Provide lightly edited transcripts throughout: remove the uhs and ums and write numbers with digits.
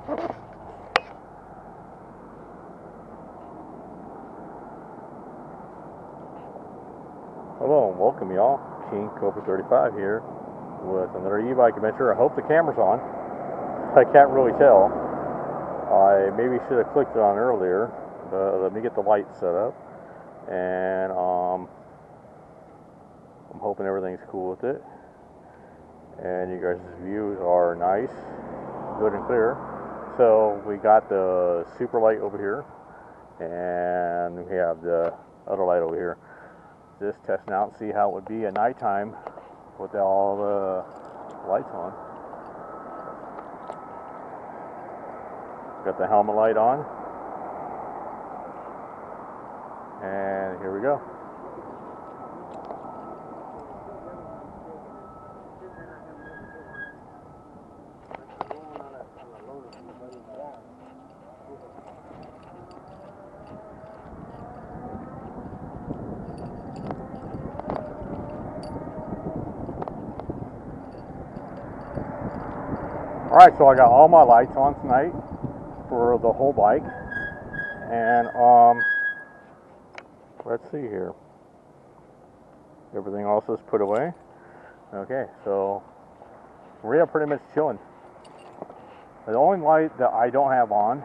Hello and welcome y'all, kingkobra35 here with another e-bike adventure. I hope the camera's on. I can't really tell. I maybe should have clicked it on earlier, but let me get the light set up. And I'm hoping everything's cool with it. And you guys' views are nice, good and clear. So we got the super light over here, and we have the other light over here. Just testing out and see how it would be at nighttime with all the lights on. Got the helmet light on, and here we go. Alright, so I got all my lights on tonight for the whole bike, and let's see here, everything else is put away. Okay, so we're pretty much chilling. The only light that I don't have on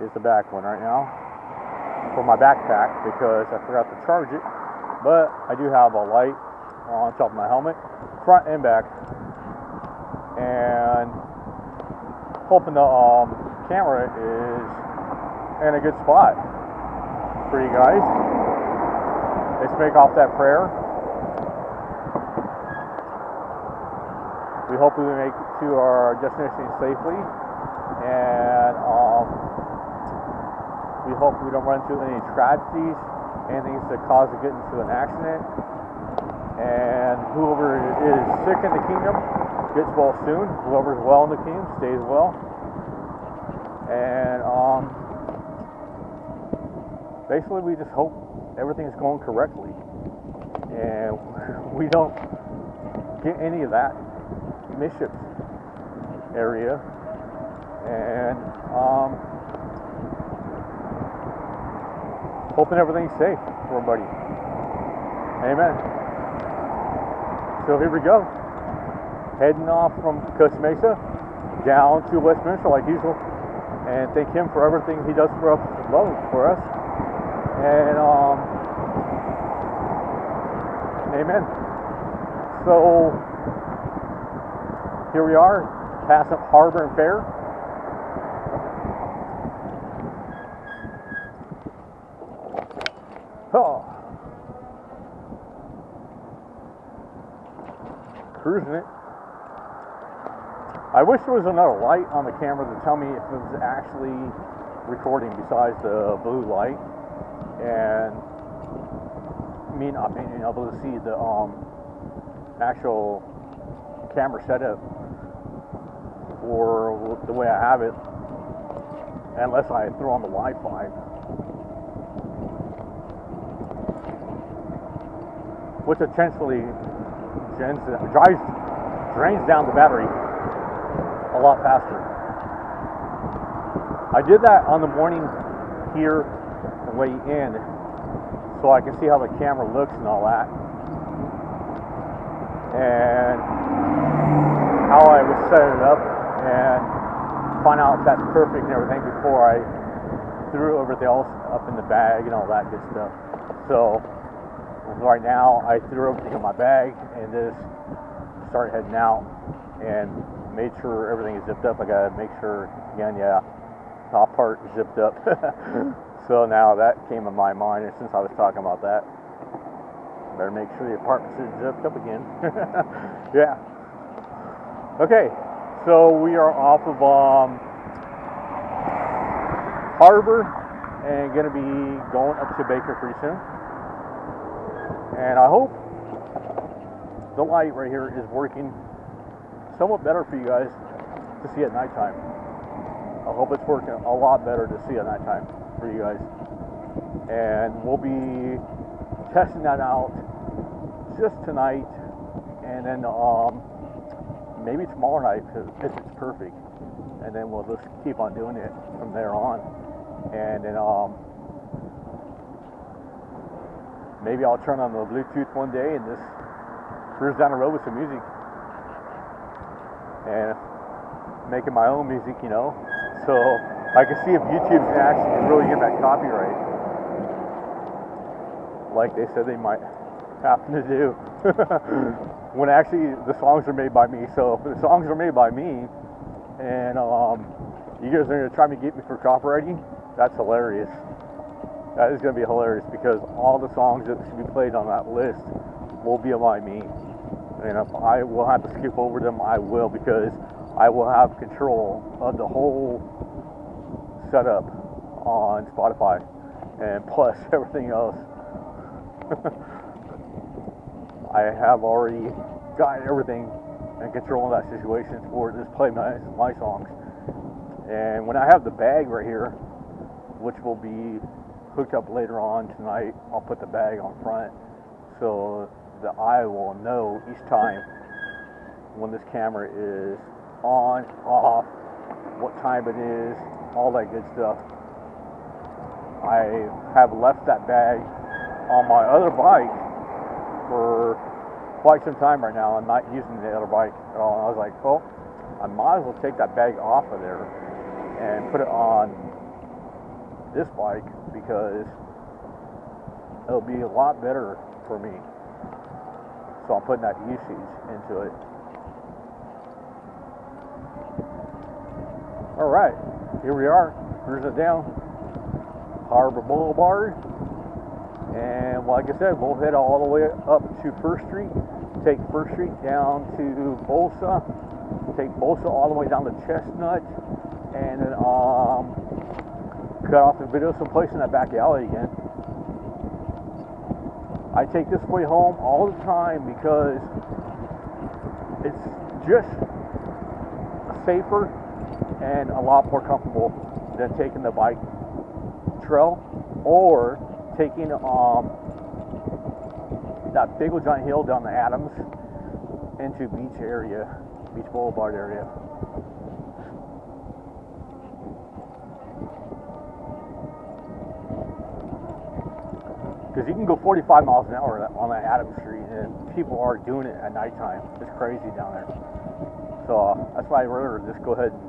is the back one right now for my backpack because I forgot to charge it, but I do have a light on top of my helmet, front and back, and hoping the camera is in a good spot for you guys. Let's make off that prayer. We hope we make it to our destination safely, and we hope we don't run into any tragedies, anything that cause us to get into an accident, and whoever is sick in the kingdom gets well soon. Whoever's well in the kingdom stays well. And basically we just hope everything's going correctly and we don't get any of that mischief area, and hoping everything's safe for everybody. Amen. So here we go. Heading off from Costa Mesa down to Westminster like usual, and thank him for everything he does for us, for us. And amen. So here we are, passing Harbor and Fair. Oh, cruising it. I wish there was another light on the camera to tell me if it was actually recording besides the blue light, and me not being able to see the actual camera setup or the way I have it, unless I throw on the Wi-Fi, which essentially drains down the battery a lot faster. I did that on the morning here on the way in, so I can see how the camera looks and all that, and how I would set it up and find out if that's perfect and everything before I threw everything else up in the bag and all that good stuff. So right now I threw everything in my bag and just started heading out and made sure everything is zipped up. I gotta make sure again, yeah, top part is zipped up. So now that came in my mind, and since I was talking about that, better make sure the apartment's zipped up again. Yeah. Okay, so we are off of Harbor and gonna be going up to Baker pretty soon. And I hope the light right here is working somewhat better for you guys to see at nighttime. I hope it's working a lot better to see at nighttime for you guys. And we'll be testing that out just tonight, and then maybe tomorrow night if it's perfect, and then we'll just keep on doing it from there on. And then maybe I'll turn on the Bluetooth one day and just cruise down the road with some music and making my own music, you know. So I can see if YouTube's actually really get that copyright, like they said they might happen to do. When actually the songs are made by me. So if the songs are made by me and you guys are going to try to get me for copywriting, that's hilarious. That is going to be hilarious, because all the songs that should be played on that list will be by me. And if I will have to skip over them, I will, because I will have control of the whole setup on Spotify and plus everything else. I have already got everything in control of that situation for just play my songs. And when I have the bag right here, which will be hooked up later on tonight, I'll put the bag on front so that I will know each time when this camera is on, off, what time it is, all that good stuff. I have left that bag on my other bike for quite some time right now. I'm not using the other bike at all. And I was like, well, I might as well take that bag off of there and put it on this bike, because it'll be a lot better for me. So I'm putting that usage into it. Alright, here we are, cruising down Harbor Boulevard. And like I said, we'll head all the way up to 1st Street, take 1st Street down to Bolsa, take Bolsa all the way down to Chestnut, and then cut off the video someplace in that back alley again. I take this way home all the time because it's just safer and a lot more comfortable than taking the bike trail or taking that big old giant hill down the Adams into Beach Boulevard area. Because you can go 45 miles an hour on that Adams Street, and people are doing it at nighttime. It's crazy down there. So that's why I'd rather just go ahead and,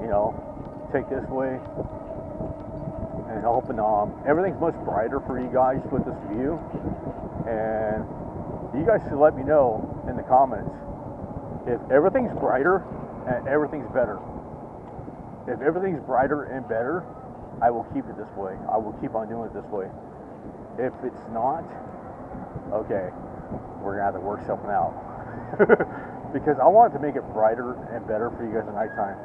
you know, take this way. And hoping everything's much brighter for you guys with this view. And you guys should let me know in the comments if everything's brighter and everything's better. If everything's brighter and better, I will keep it this way. I will keep on doing it this way. If it's not, okay, we're gonna have to work something out. Because I want to make it brighter and better for you guys at nighttime.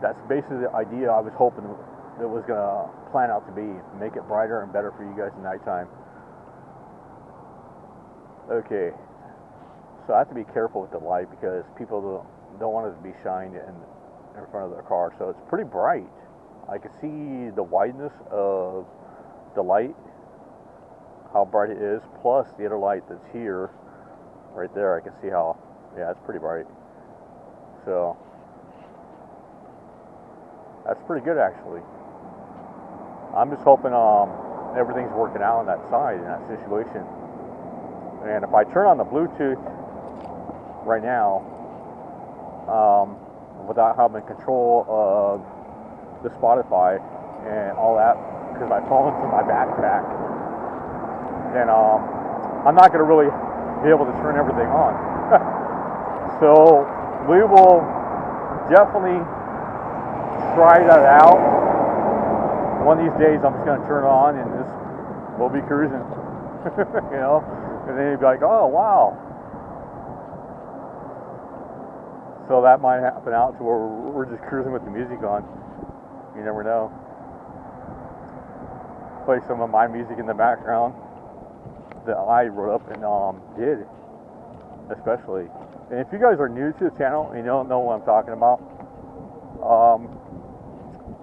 That's basically the idea I was hoping it was gonna plan out to be. Make it brighter and better for you guys at nighttime. Okay. So I have to be careful with the light because people don't want it to be shined in front of their car. So it's pretty bright. I can see the wideness of the light, how bright it is, plus the other light that's here, right there. I can see how, yeah, it's pretty bright. So that's pretty good actually. I'm just hoping everything's working out on that side in that situation. And if I turn on the Bluetooth right now, without having control of the Spotify and all that, because my phone's in my backpack, then I'm not going to really be able to turn everything on. So we will definitely try that out. One of these days I'm just going to turn it on and we'll be cruising. You know, and then you'd be like, oh wow. So that might happen out to where we're just cruising with the music on. You never know. Play some of my music in the background that I wrote up and did, especially. And if you guys are new to the channel and you don't know what I'm talking about,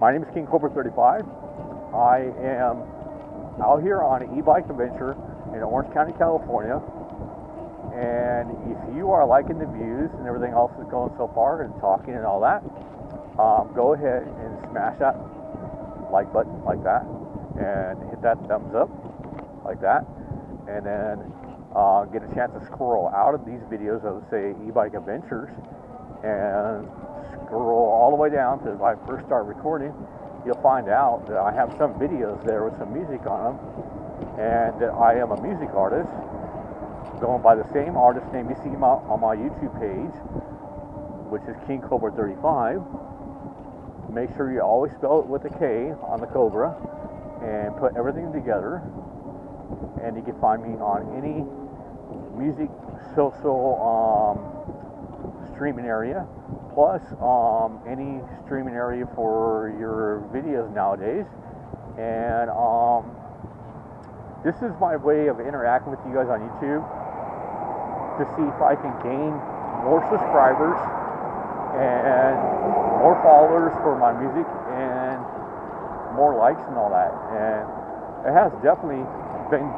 My name is kingkobra35. I am out here on an e-bike adventure in Orange County, California. And if you are liking the views and everything else that's going so far and talking and all that, go ahead and smash that like button like that and hit that thumbs up like that, and then get a chance to scroll out of these videos of, say, e-bike adventures and scroll all the way down to, if I first start recording, you'll find out that I have some videos there with some music on them, and that I am a music artist going by the same artist name you see on my YouTube page, which is kingkobra35. Make sure you always spell it with a K on the Cobra and put everything together, and you can find me on any music social streaming area, plus any streaming area for your videos nowadays. And this is my way of interacting with you guys on YouTube, to see if I can gain more subscribers and more followers for my music and more likes and all that. And it has definitely been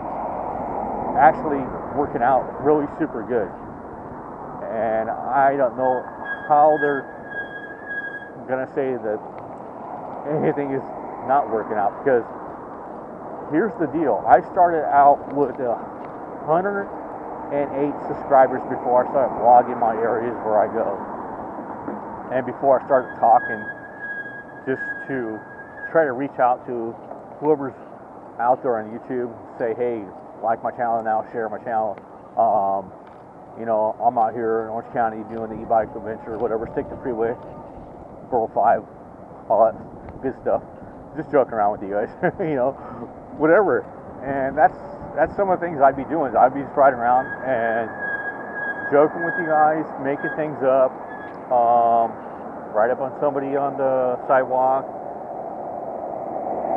actually working out really super good. And I don't know how they're gonna say that anything is not working out, because here's the deal. I started out with 108 subscribers before I started vlogging my areas where I go, and before I started talking, just to try to reach out to whoever's out there on YouTube, say, hey, like my channel now, share my channel. You know, I'm out here in Orange County doing the e-bike adventure, whatever, stick to freeway, 405, all that good stuff. Just joking around with you guys, you know, whatever. And that's some of the things I'd be doing. I'd be just riding around and joking with you guys, making things up, ride up on somebody on the sidewalk,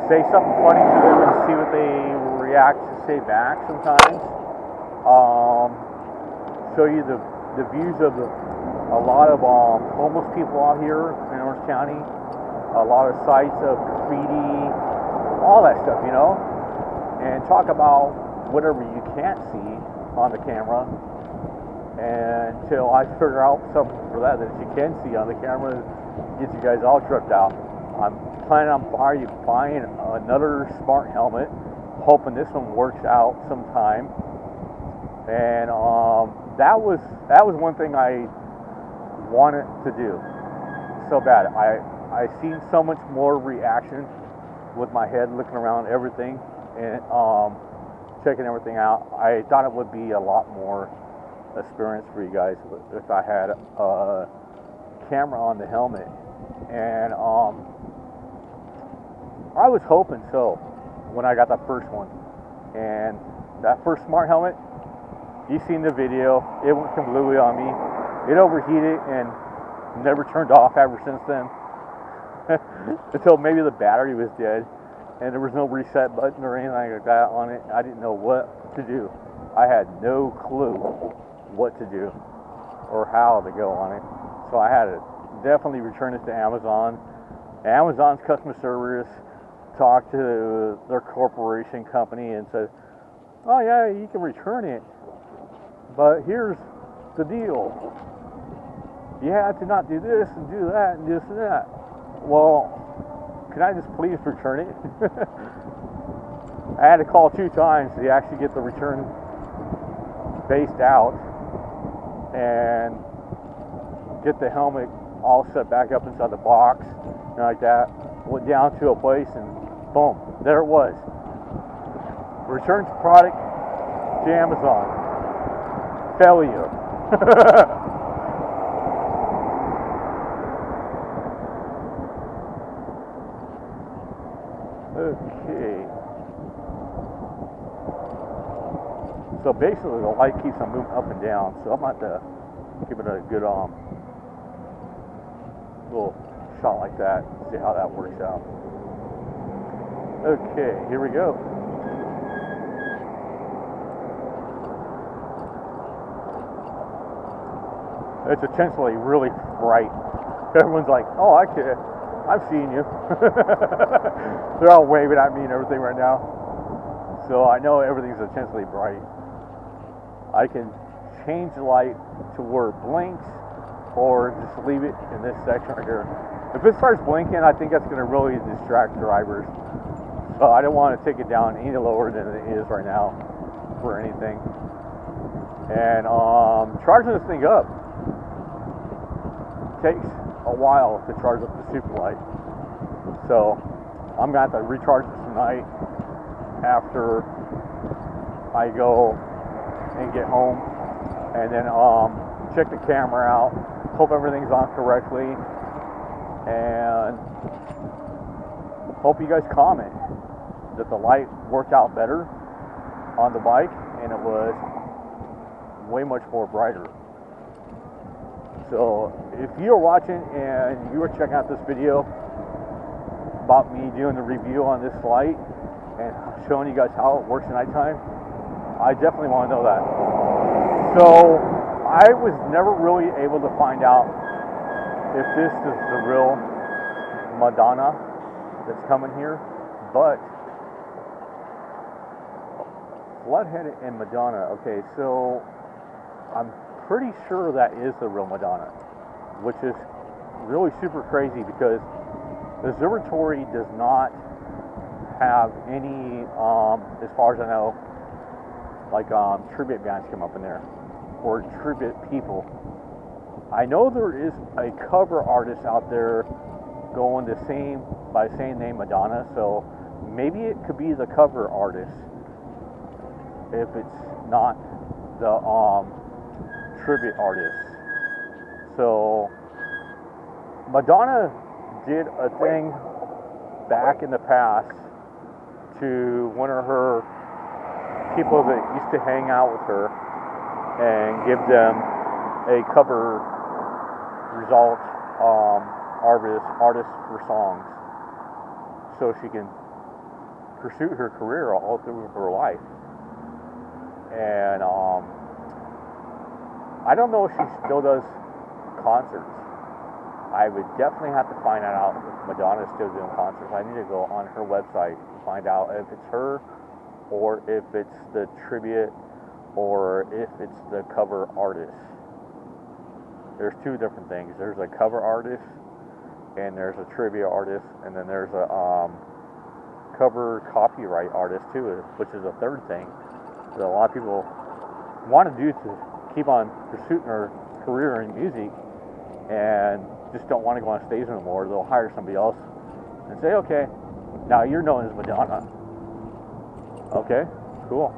say something funny to them and see what they react to say back sometimes. Show you the views of a lot of homeless people out here in Orange County, a lot of sites of graffiti, all that stuff, you know, and talk about whatever you can't see on the camera until I figure out something for that you can see on the camera, get you guys all tripped out. I'm planning on buying another smart helmet, hoping this one works out sometime. And that was one thing I wanted to do so bad. I seen so much more reaction with my head looking around everything and checking everything out. I thought it would be a lot more experience for you guys if I had a camera on the helmet. And I was hoping so when I got that first one. And that first smart helmet, you've seen the video, it went completely on me. It overheated and never turned off ever since then. Until maybe the battery was dead and there was no reset button or anything like that on it. I didn't know what to do. I had no clue what to do or how to go on it. So I had to definitely return it to Amazon. Amazon's customer service talked to their corporation company and said, oh yeah, you can return it, but here's the deal. You have to not do this and do that and this and that. Well, can I just please return it? I had to call 2 times to actually get the return based out and get the helmet all set back up inside the box and like that. Went down to a place and boom, there it was. Return product to Amazon. Failure. Okay. So basically the light keeps on moving up and down, so I'm going to have to give it a good little shot like that, see how that works out. Okay, here we go. It's intentionally really bright. Everyone's like, oh, I could I'm seeing you. They're all waving at me and everything right now. So I know everything's intensely bright. I can change the light to where it blinks, or just leave it in this section right here. If it starts blinking, I think that's going to really distract drivers. So I don't want to take it down any lower than it is right now for anything. And charging this thing up takes a while to charge up the super light. So I'm going to have to recharge this tonight after I go and get home, and then check the camera out, hope everything's on correctly, and hope you guys comment that the light worked out better on the bike and it was way much more brighter. So if you're watching and you were checking out this video about me doing the review on this light and showing you guys how it works at nighttime, I definitely want to know that. So I was never really able to find out if this is the real Madonna that's coming here, but Bloodhead and Madonna. Okay, so I'm pretty sure that is the real Madonna, which is really super crazy because the observatory does not have any, as far as I know, like tribute bands come up in there or tribute people. I know there is a cover artist out there going by the same name Madonna, so maybe it could be the cover artist if it's not the tribute artist. So Madonna did a thing back in the past to one of her people that used to hang out with her and give them a cover result artist for songs so she can pursue her career all through her life. And I don't know if she still does concerts. I would definitely have to find out if Madonna is still doing concerts. I need to go on her website and find out if it's her or if it's the tribute or if it's the cover artist. There's two different things. There's a cover artist and there's a tribute artist, and then there's a cover copyright artist too, which is a third thing that a lot of people want to do to keep on pursuing their career in music and just don't want to go on stage anymore. They'll hire somebody else and say, okay, now you're known as Madonna. Okay, cool.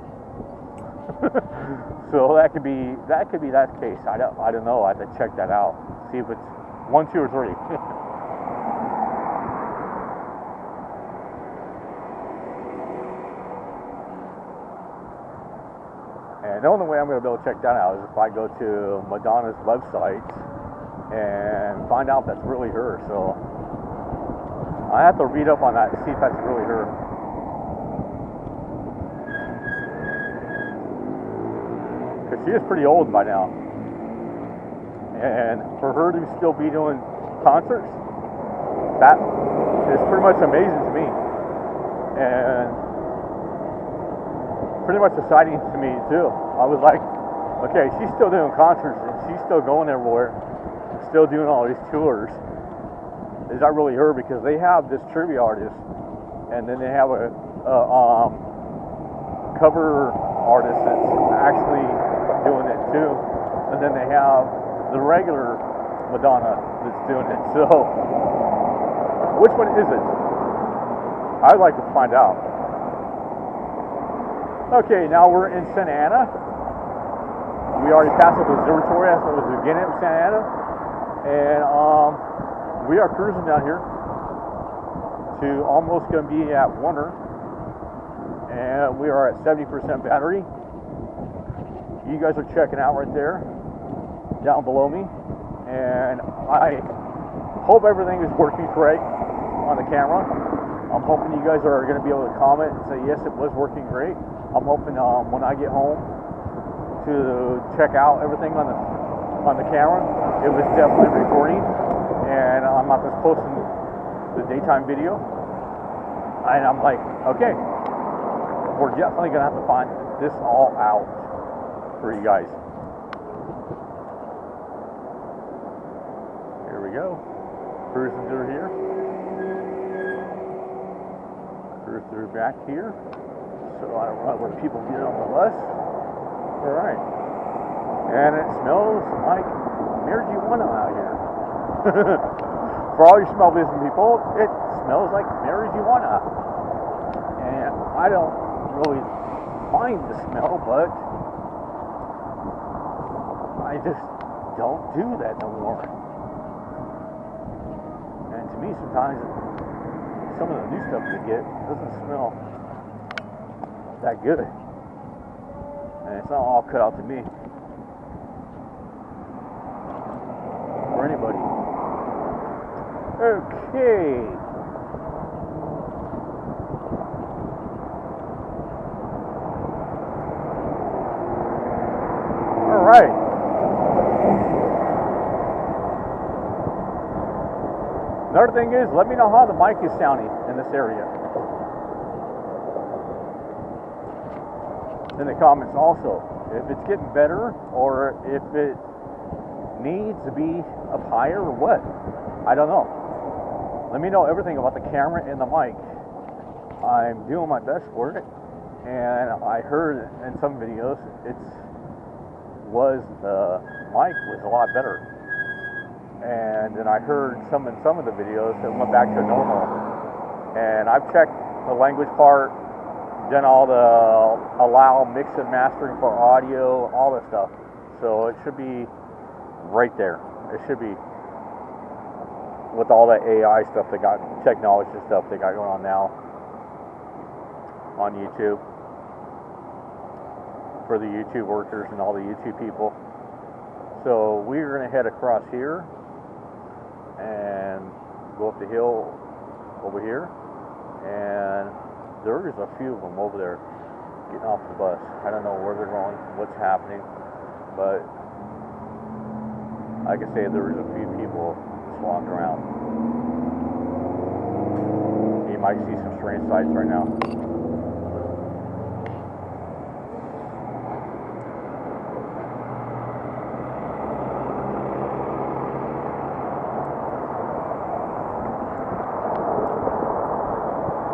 So that could be that case. I don't know. I have to check that out. See if it's 1, 2, or 3. And the only way I'm going to be able to check that out is if I go to Madonna's website and find out that's really her. So I have to read up on that and see if that's really her. Because she is pretty old by now. And for her to still be doing concerts, that is pretty much amazing to me. And pretty much exciting to me too. I was like, okay, she's still doing concerts and she's still going everywhere, still doing all these tours. Is that really her? Because they have this trivia artist, and then they have a cover artist that's actually doing it too, and then they have the regular Madonna that's doing it. So, which one is it? I'd like to find out. Okay, now we're in Santa Ana. We already passed up the observatory. That's what was the beginning of Santa Ana. And we are cruising down here to almost going to be at Warner. And we are at 70% battery. You guys are checking out right there, down below me. And I hope everything is working correct on the camera. I'm hoping you guys are going to be able to comment and say, yes, it was working great. I'm hoping when I get home to check out everything on the camera, it was definitely recording, and I'm not just posting the daytime video. And I'm like, okay, we're definitely gonna have to find this all out for you guys. Here we go. Cruising through here. Cruise through back here. So I don't know where people get on the bus. Alright. And it smells like marijuana out here. For all you smell business people, it smells like marijuana. And I don't really mind the smell, but I just don't do that no more. And to me, sometimes some of the new stuff they get doesn't smell that good. And it's not all cut out to me. For anybody. Okay. Alright. Another thing is, let me know how the mic is sounding in this area. In the comments also. If it's getting better, or if it needs to be up higher, or what. I don't know. Let me know everything about the camera and the mic. I'm doing my best for it. And I heard in some videos, the mic was a lot better. And then I heard in some of the videos it went back to normal. And I've checked the language part, done all the allow mix and mastering for audio, all this stuff. So it should be right there. It should be with all the AI stuff they got, technology stuff they got going on now on YouTube for the YouTube workers and all the YouTube people. So we're gonna head across here and go up the hill over here, and there's a few of them over there getting off the bus. I don't know where they're going, what's happening, but like I say, there's a few people just walking around. You might see some strange sights right now.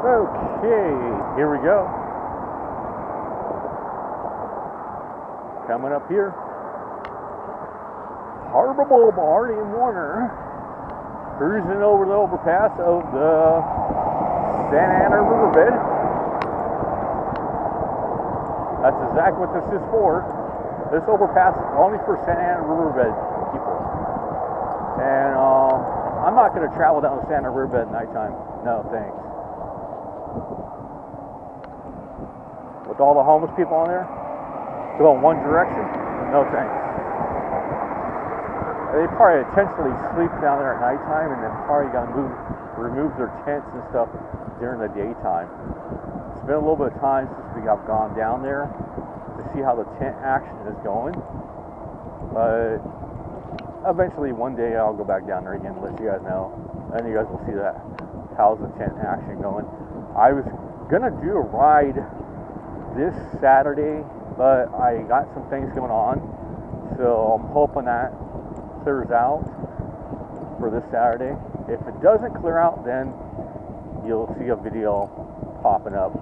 Okay, here we go. Coming up here. Harbor Boulevard in Warner. Cruising over the overpass of the Santa Ana Riverbed. That's exactly what this is for. This overpass is only for Santa Ana Riverbed people. And I'm not going to travel down the Santa Ana Riverbed at nighttime. No, thanks. With all the homeless people on there, going one direction, no thanks. They probably intentionally sleep down there at nighttime, and then probably got to remove their tents and stuff during the daytime. It's been a little bit of time since we have gone down there to see how the tent action is going. But eventually, one day, I'll go back down there again and let you guys know, and you guys will see that. How's the tent action going? I was gonna do a ride this Saturday, but I got some things going on, so I'm hoping that clears out for this Saturday. If it doesn't clear out, then you'll see a video popping up.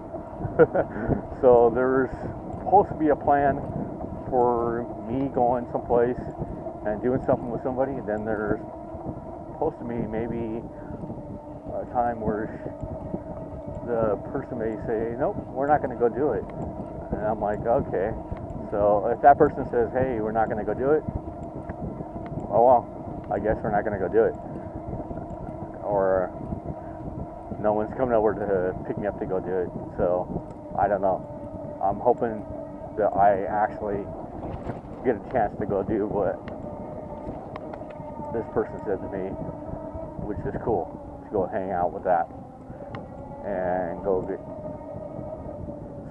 So there's supposed to be a plan for me going someplace and doing something with somebody, and then there's supposed to be maybe a time where the person may say, nope, we're not going to go do it. And I'm like, okay. So if that person says, hey, we're not going to go do it, oh well, I guess we're not going to go do it. Or no one's coming over to pick me up to go do it. So I don't know. I'm hoping that I actually get a chance to go do what this person said to me, which is cool, to go hang out with that and go get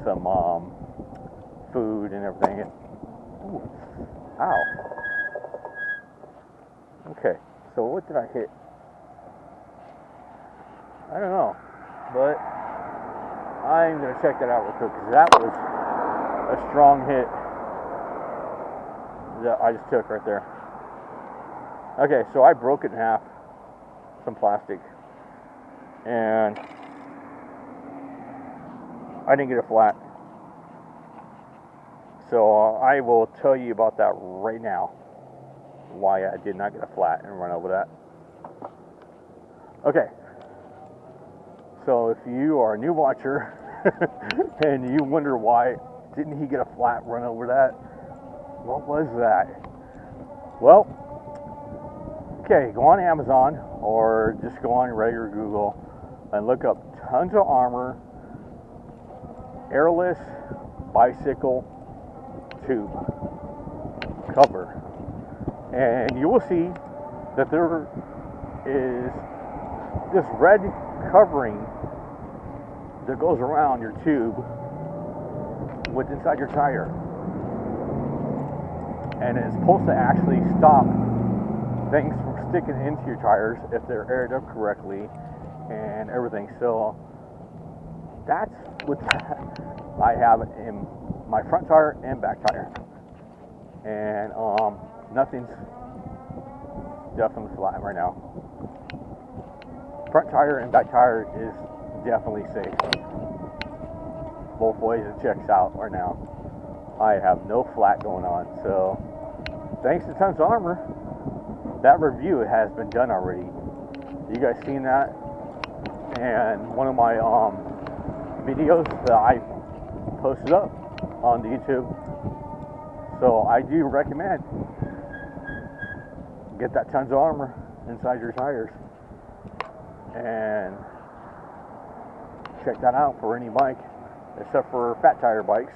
some food and everything. Ooh, ow. Okay, so what did I hit? I don't know, but I'm gonna check that out real quick because that was a strong hit that I just took right there. Okay, so I broke it in half, some plastic, and I didn't get it flat. So I will tell you about that right now, why I did not get it flat and run over that. Okay, so if you are a new watcher and you wonder why didn't he get a flat run over that, what was that? Well, okay, go on Amazon or just go on regular Google and look up Tons of Armor airless bicycle tube cover, and you will see that there is this red covering that goes around your tube with inside your tire, and it's supposed to actually stop things from sticking into your tires if they're aired up correctly and everything. So that's what I have in my front tire and back tire, and nothing's definitely flat right now. Front tire and back tire is definitely safe. Both ways it checks out right now. I have no flat going on. So thanks to Tons of Armor, that review has been done already. You guys seen that? And one of my videos that I posted up on the YouTube. So I do recommend get that Tons of Armor inside your tires and check that out for any bike, except for fat tire bikes.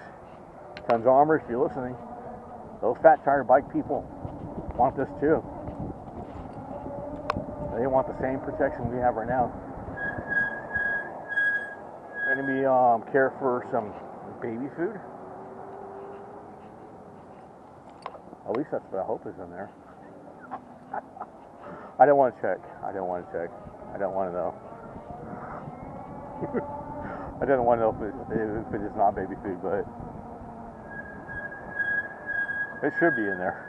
Tons of Armor, if you're listening, those fat tire bike people want this too. They want the same protection we have right now. Enemy care for some baby food. At least that's what I hope is in there. I don't want to check. I don't want to check. I don't want to know. I don't want to know if it is not baby food, but it should be in there.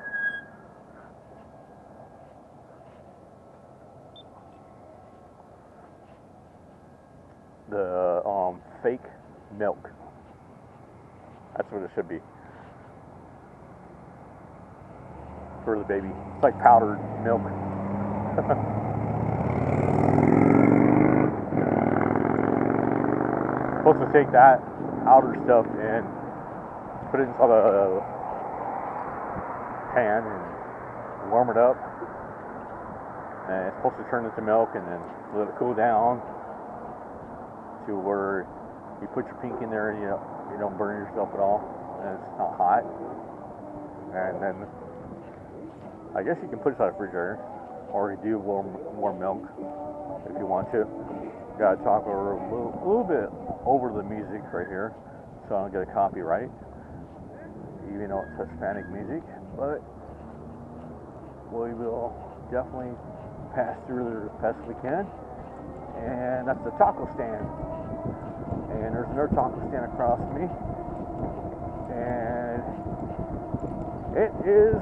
The fake milk. That's what it should be. For the baby. It's like powdered milk. Supposed to take that outer stuff and put it inside a pan and warm it up. And it's supposed to turn into milk and then let it cool down to where you put your pink in there and you don't burn yourself at all, and it's not hot. And then I guess you can put it inside a refrigerator, or you do warm milk if you want to. Gotta talk over a little bit over the music right here, so I don't get a copyright, even though it's Hispanic music. But we will definitely pass through there as best we can. And that's the taco stand. And there's another taco stand across from me. And it is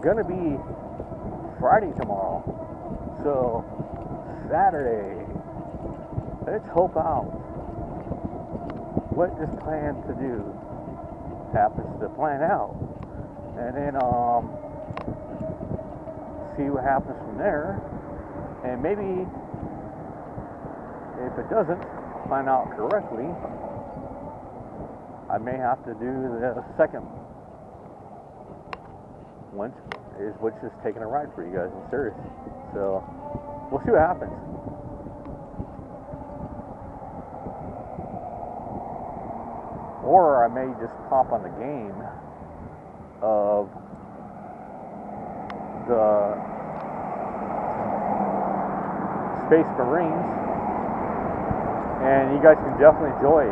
gonna be Friday tomorrow. So Saturday, let's hope out what is planned to do happens to plan out. And then see what happens from there. And maybe if it doesn't plan out correctly, I may have to do the second one, which is taking a ride for you guys in Sirius. So we'll see what happens. Or I may just pop on the game of the Space Marines, and you guys can definitely enjoy